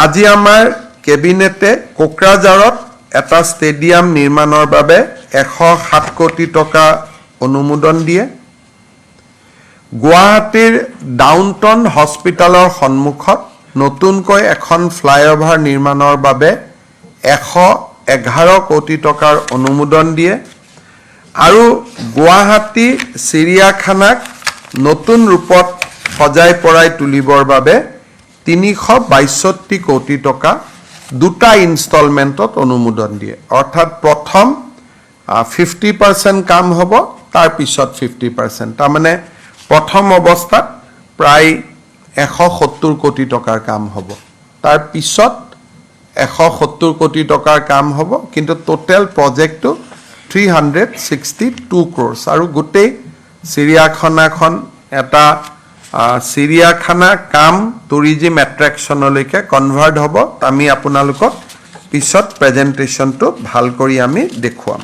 আজি আমাৰ কেবিনেটে কোকৰাঝাৰত এটা ষ্টেডিয়াম নিৰ্মাণৰ বাবে 107 কোটি টকা অনুমোদন দিয়ে। গুৱাহাটীৰ ডাউনটাউন হস্পিটালৰ সন্মুখত নতুনকৈ এখন ফ্লাইঅভাৰ নিৰ্মাণৰ বাবে 111 কোটি টকাৰ অনুমোদন দিয়ে আৰু গুৱাহাটী চিৰিয়াখানাক নতুন ৰূপত সজাই পৰাই তুলিবৰ বাবে 362 কোটি টকা দুটা ইনষ্টলমেণ্টত অনুমোদন দিয়ে। অৰ্থাৎ প্ৰথম 50% কাম হ'ব, তাৰ পিছত 50%। তাৰমানে প্ৰথম অৱস্থাত প্ৰায় 170 কোটি টকাৰ কাম হ'ব, তাৰ পিছত 170 কোটি টকাৰ কাম হ'ব, কিন্তু টোটেল প্ৰজেক্টটো 362 crores আৰু গোটেই চিৰিয়াখানাখন এটা চিৰিয়াখানা কাম টুৰিজিম এট্ৰেকশ্যনলৈকে কনভাৰ্ট হ'ব। আমি আপোনালোকক পিছত প্ৰেজেণ্টেশ্যনটো ভাল কৰি আমি দেখুৱাম।